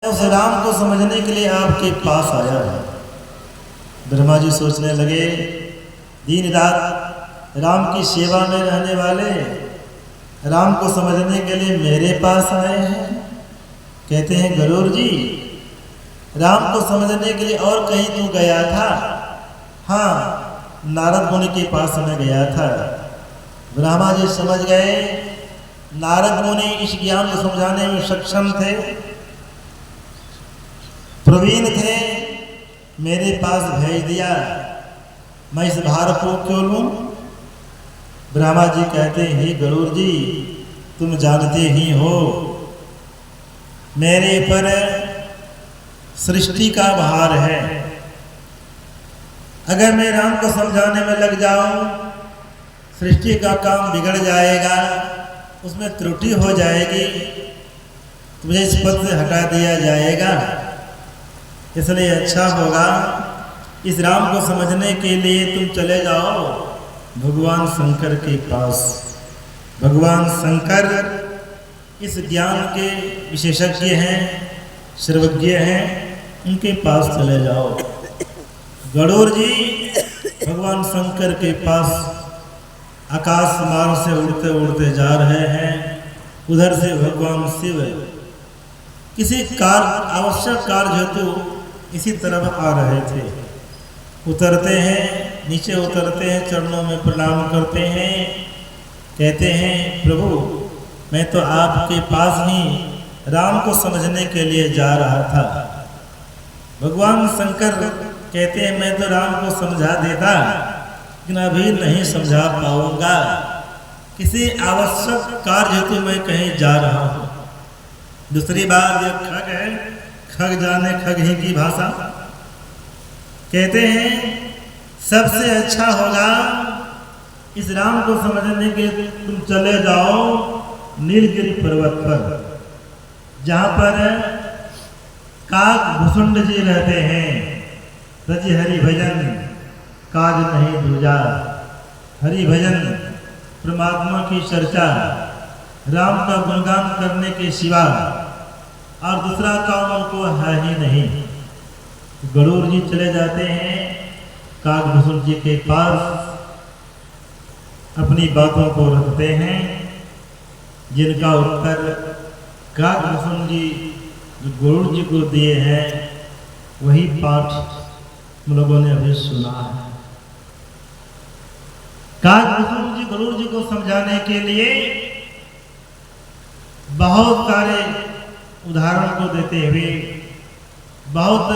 उस राम को समझने के लिए आपके पास आया है। ब्रह्मा जी सोचने लगे, दिन रात राम की सेवा में रहने वाले राम को समझने के लिए मेरे पास आए हैं। कहते हैं गरुड़ जी, राम को समझने के लिए और कहीं तू गया था? हाँ, नारद मुनि के पास मैं गया था। ब्रह्मा जी समझ गए, नारद मुनि इस ज्ञान को समझाने में सक्षम थे, प्रवीण थे, मेरे पास भेज दिया। मैं इस भार को क्यों लूं? ब्रह्मा जी कहते हैं गरुड़ जी, तुम जानते ही हो मेरे पर सृष्टि का भार है। अगर मैं राम को समझाने में लग जाऊं, सृष्टि का काम बिगड़ जाएगा, उसमें त्रुटि हो जाएगी, तुम्हें इस पद से हटा दिया जाएगा। इसलिए अच्छा होगा इस राम को समझने के लिए तुम चले जाओ भगवान शंकर के पास। भगवान शंकर इस ज्ञान के विशेषज्ञ हैं, सर्वज्ञ हैं, उनके पास चले जाओ। गरुड़ जी भगवान शंकर के पास आकाश मार्ग से उड़ते उड़ते जा रहे हैं। उधर से भगवान शिव किसी कार्य, आवश्यक कार्य हेतु इसी तरफ आ रहे थे। उतरते हैं, नीचे उतरते हैं, चरणों में प्रणाम करते हैं, कहते हैं प्रभु मैं तो आपके पास ही राम को समझने के लिए जा रहा था। भगवान शंकर कहते हैं मैं तो राम को समझा देता, लेकिन अभी नहीं समझा पाऊंगा, किसी आवश्यक कार्य हेतु मैं कहीं जा रहा हूँ। दूसरी बात यह खग है, खग जाने खग ही की भाषा। कहते हैं सबसे अच्छा होगा इस राम को समझने के तुम चले जाओ नीलगिरी पर्वत पर, जहाँ पर काक भुसुंड जी रहते हैं। रज हरि भजन काज नहीं दूजा। हरि भजन परमात्मा की चर्चा, राम का गुणगान करने के सिवा और दूसरा काम उनको है ही नहीं। गरुड़ जी चले जाते हैं काकभूषण जी के पास, अपनी बातों को रखते हैं, जिनका उत्तर काकभूषण जी जो गरुड़ जी को दिए हैं वही पाठ हम लोगों ने अभी सुना है। काकभूषण जी गरुड़ जी को समझाने के लिए बहुत सारे उदाहरण को देते हुए, बहुत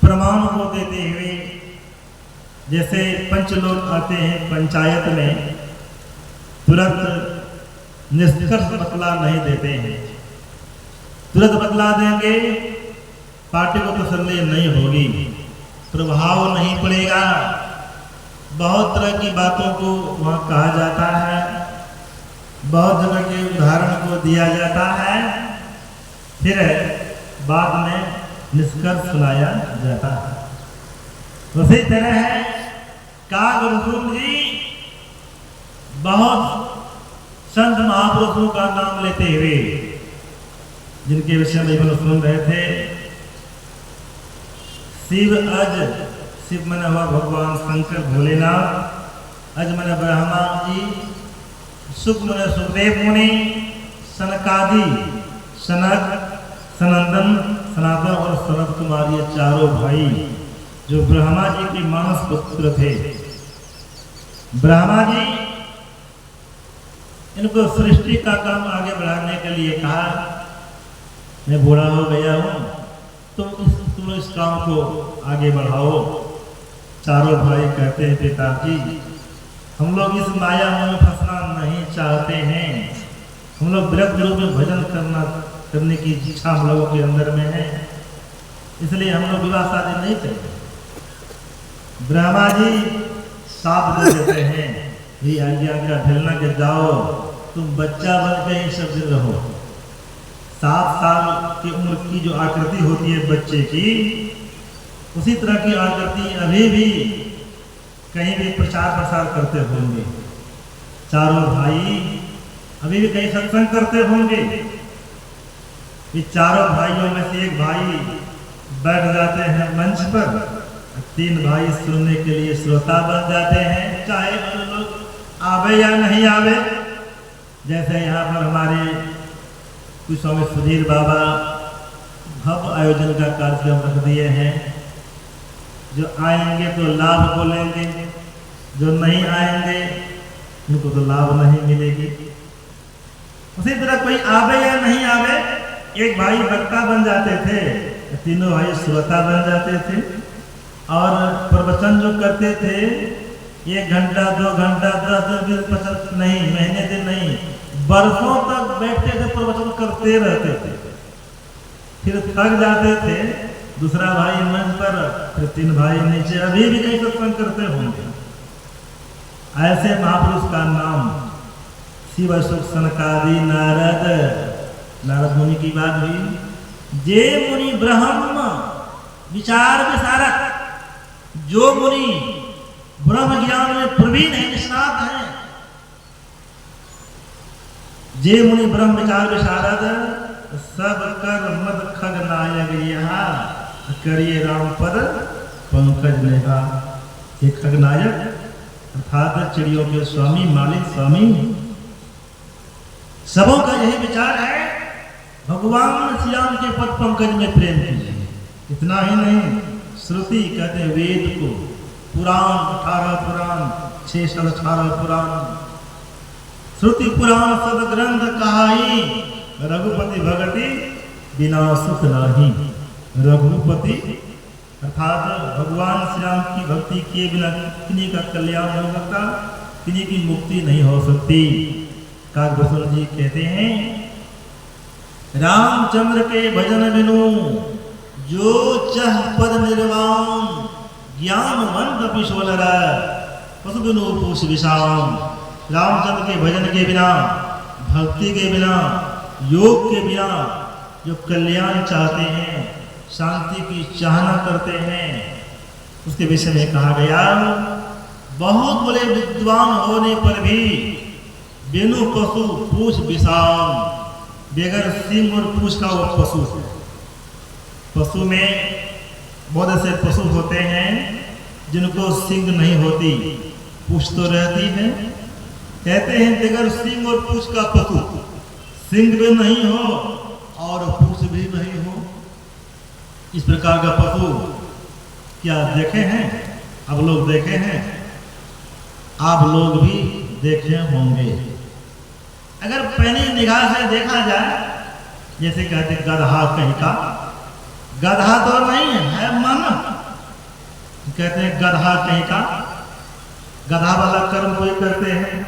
प्रमाण को देते हुए, जैसे पंचलोक आते हैं पंचायत में, तुरंत निष्कर्ष बतला नहीं देते हैं। तुरंत बतला देंगे पार्टी को तसल्ली नहीं होगी, प्रभाव नहीं पड़ेगा। बहुत तरह की बातों को वहाँ कहा जाता है, बहुत जगह के उदाहरण को दिया जाता है, फिर बाद में निष्कर्ष सुनाया जाता है। उसी तरह है काकभूषण जी बहुत संत महापुरुषों का नाम लेते हुए, जिनके विषय में हम सुन रहे थे, शिव अज, शिव मन हुआ भगवान शंकर भोलेनाथ, अज मन ब्रह्मा जी, सुख मन सुखदेव मुनि, सनकादि सनक, सनंदन, सनातन और सनत कुमार, ये चारों भाई जो ब्रह्मा जी के मानस पुत्र थे। ब्रह्मा जी इनको सृष्टि का काम आगे बढ़ाने के लिए कहा, मैं बूढ़ा हो गया हूँ, तुम इस काम को आगे बढ़ाओ। चारों भाई कहते हैं पिताजी हम लोग इस माया में फंसना नहीं चाहते हैं, हम लोग विरक्त रूप में भजन करने की इच्छा हम लोगों के अंदर में है, इसलिए हम लोग विवाह शादी नहीं करते। ब्रह्मा जी साथ दे देते हैं, ये आज्ञा का ढलना के जाओ, तुम बच्चा बन के ही सब दिन रहो। 7 साल की उम्र की जो आकृति होती है बच्चे की, उसी तरह की आकृति अभी भी कहीं भी प्रचार प्रसार करते होंगे। चारों भाई अभी भी कहीं सत्संग करते होंगे, ये चारों भाइयों में से एक भाई बैठ जाते हैं मंच पर, 3 भाई सुनने के लिए श्रोता बन जाते हैं, चाहे लोग आवे या नहीं आवे। जैसे यहाँ पर हमारे कुछ स्वामी सुधीर बाबा भव्य आयोजन का कार्यक्रम रख दिए हैं। जो आएंगे तो लाभ बोलेंगे, जो नहीं आएंगे उनको तो लाभ नहीं मिलेगी। उसी तरह कोई आवे या नहीं आवे, एक भाई वक्ता बन जाते थे, तीनों भाई श्रोता बन जाते थे और प्रवचन जो करते थे 1 घंटा 2 घंटा 10 दिन 50 नहीं, महीने दिन नहीं, वर्षों तक बैठते थे, प्रवचन करते रहते थे। फिर थक जाते थे, दूसरा भाई मंच पर, फिर 3 भाई नीचे। अभी भी कई सत्संग करते होंगे। ऐसे महापुरुष का नाम शिव सुख सनकादि नारद मुनि की बात हुई। जे मुनि ब्रह्म विचार विशारद, जो मुनि ब्रह्म ज्ञान में प्रवीण है, निष्णात है, जे मुनि ब्रह्म विचार विशारद, सब कर मद खग नायक यहाँ करिए राम पद पंकज नेहा। ये खगनायक अर्थात चिड़ियों के स्वामी, मालिक, स्वामी, सबों का यही विचार है, भगवान श्री राम के पद पंकज में प्रेम कीजिए। इतना ही नहीं, श्रुति कहते हैं वेद को, पुराण 18 पुराण, 618 पुराण, श्रुति पुराण सद ग्रंथ कहाई, रघुपति भगति बिना सुख नाही। रघुपति अर्थात भगवान श्री राम की भक्ति किए बिना किन्हीं का कल्याण हो सकता, किन्हीं की मुक्ति नहीं हो सकती। काकभूषण जी कहते हैं, रामचंद्र के भजन बिनु जो चह पद निर्वाण, ज्ञानवंत पिशोलरा पशु बिनु पूछ विषाम। रामचंद्र के भजन के बिना, भक्ति के बिना, योग के बिना जो कल्याण चाहते हैं, शांति की चाहना करते हैं, उसके विषय में कहा गया, बहुत बड़े विद्वान होने पर भी बिनु पशु पूछ विषाम, बगैर सिंह और पूछ का वो पशु है। पशु में बहुत ऐसे पशु होते हैं जिनको सिंह नहीं होती, पूछ तो रहती है। कहते हैं बगैर सिंह और पूछ का पशु, सिंह भी नहीं हो और पूछ भी नहीं हो, इस प्रकार का पशु क्या देखे हैं? अब लोग देखे हैं, आप लोग भी देखे होंगे। अगर पहली निगाह से देखा जाए, जैसे कहते गधा कहीं का, गधा तो नहीं है मन, कहते हैं गधा कहीं का, गधा वाला कर्म कोई करते हैं,